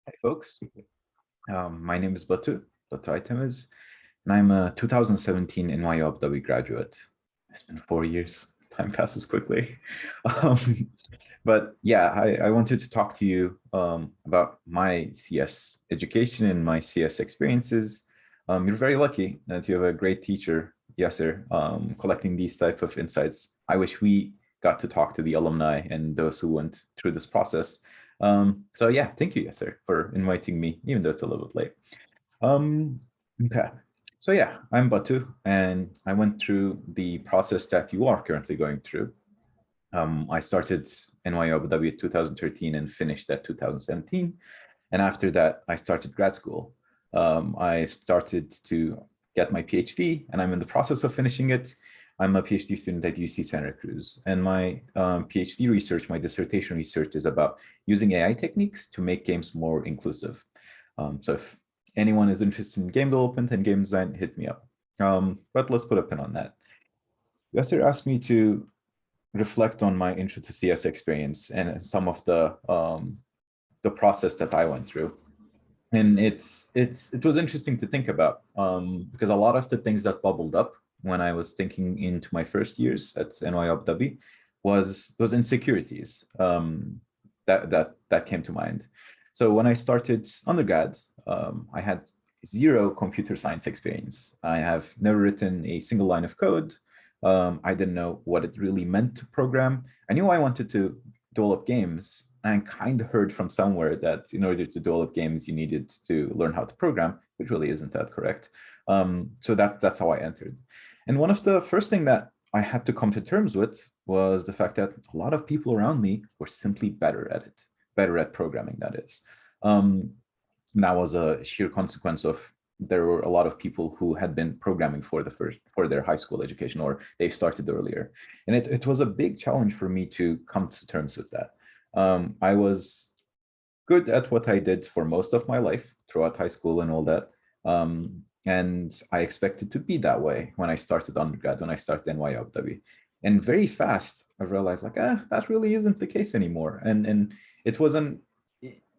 Hey folks, my name is Batu Aytemiz, and I'm a 2017 NYU graduate. It's been 4 years. Time passes quickly. Um, but yeah, I wanted to talk to you about my CS education and my CS experiences. You're very lucky that you have a great teacher, Yasser, collecting these type of insights. I wish we got to talk to the alumni and those who went through this process. So yeah, thank you, Yasser, for inviting me, even though it's a little bit late. Um, okay. So yeah, I'm Batu, and I went through the process that you are currently going through. I started NYU Abu Dhabi 2013 and finished at 2017. And after that, I started grad school. I started to get my PhD, and I'm in the process of finishing it. I'm a PhD student at UC Santa Cruz, and my PhD research, my dissertation research, is about using AI techniques to make games more inclusive. So if anyone is interested in game development and game design, hit me up. But let's put a pin on that. Yasser asked me to reflect on my intro to CS experience and some of the process that I went through. And it was interesting to think about because a lot of the things that bubbled up when I was thinking into my first years at NYU Abu Dhabi was those insecurities that came to mind. So when I started undergrad, I had zero computer science experience. I have never written a single line of code. I didn't know what it really meant to program. I knew I wanted to develop games. I kind of heard from somewhere that in order to develop games, you needed to learn how to program, which really isn't that correct. So that's how I entered. And one of the first thing that I had to come to terms with was the fact that a lot of people around me were simply better at it, better at programming, that is. That was a sheer consequence of there were a lot of people who had been programming for their high school education, or they started earlier. And it was a big challenge for me to come to terms with that. I was good at what I did for most of my life throughout high school and all that. And I expected to be that way when I started undergrad, when I started NYU Abu Dhabi. And very fast, I realized like, that really isn't the case anymore. And it wasn't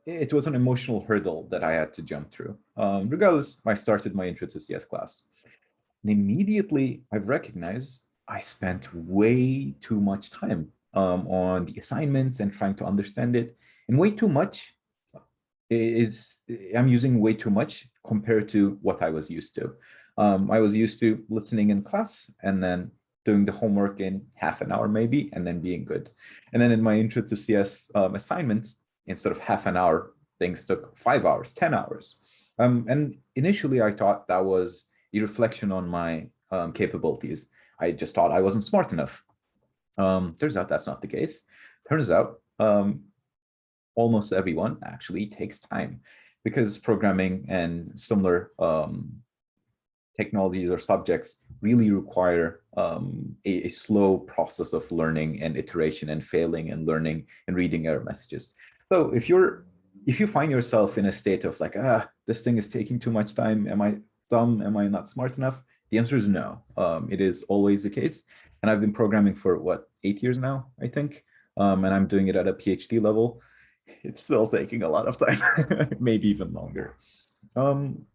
it was an emotional hurdle that I had to jump through. Regardless, I started my intro to CS class. And immediately I recognized I spent way too much time on the assignments and trying to understand it. And way too much is, I'm using way too much compared to what I was used to. I was used to listening in class and then doing the homework in half an hour maybe, and then being good. And then in my intro to CS assignments, instead of half an hour, things took 5 hours, 10 hours. And initially I thought that was a reflection on my capabilities. I just thought I wasn't smart enough. Turns out that's not the case. Turns out almost everyone actually takes time, because programming and similar technologies or subjects really require a slow process of learning and iteration and failing and learning and reading error messages. So if you find yourself in a state of like, this thing is taking too much time, am I dumb, am I not smart enough? The answer is no. It is always the case. And I've been programming for what, 8 years now, I think. And I'm doing it at a PhD level. It's still taking a lot of time, maybe even longer. Um,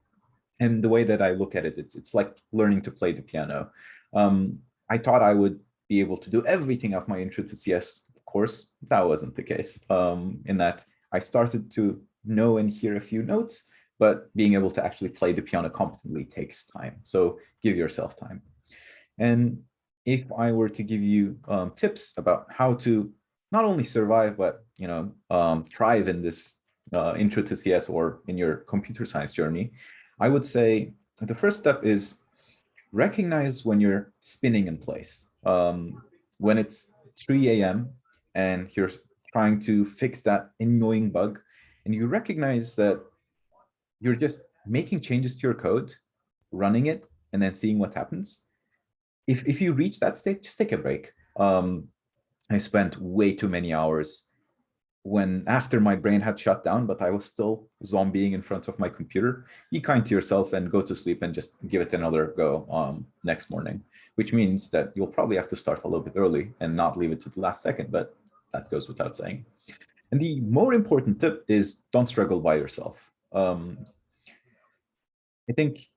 and the way that I look at it, it's like learning to play the piano. I thought I would be able to do everything of my intro to CS course. That wasn't the case. In that I started to know and hear a few notes, but being able to actually play the piano competently takes time. So give yourself time. And if I were to give you tips about how to not only survive, but thrive in this intro to CS or in your computer science journey, I would say the first step is recognize when you're spinning in place. When it's 3 a.m. and you're trying to fix that annoying bug, and you recognize that you're just making changes to your code, running it, and then seeing what happens. If you reach that state, just take a break. I spent way too many hours when after my brain had shut down, but I was still zombieing in front of my computer. Be kind to yourself and go to sleep and just give it another go next morning, which means that you'll probably have to start a little bit early and not leave it to the last second, but that goes without saying. And the more important tip is don't struggle by yourself. I think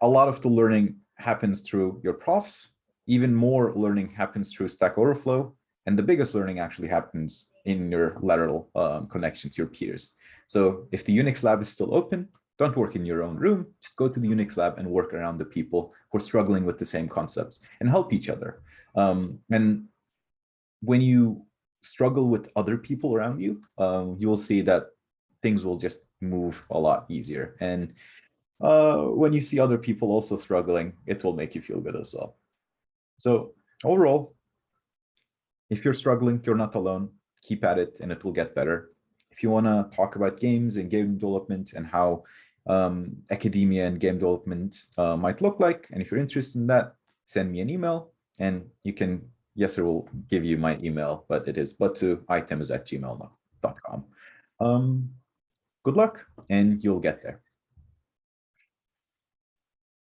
a lot of the learning happens through your profs. Even more learning happens through Stack Overflow. And the biggest learning actually happens in your lateral connections, your peers. So if the Unix lab is still open, don't work in your own room. Just go to the Unix lab and work around the people who are struggling with the same concepts and help each other. And when you struggle with other people around you, you will see that things will just move a lot easier. And when you see other people also struggling, it will make you feel good as well. So overall, if you're struggling, you're not alone. Keep at it and it will get better. If you want to talk about games and game development and how academia and game development might look like, and if you're interested in that, send me an email and you can, Yasser will give you my email, but it is batu@aytemiz@gmail.com. Good luck and you'll get there.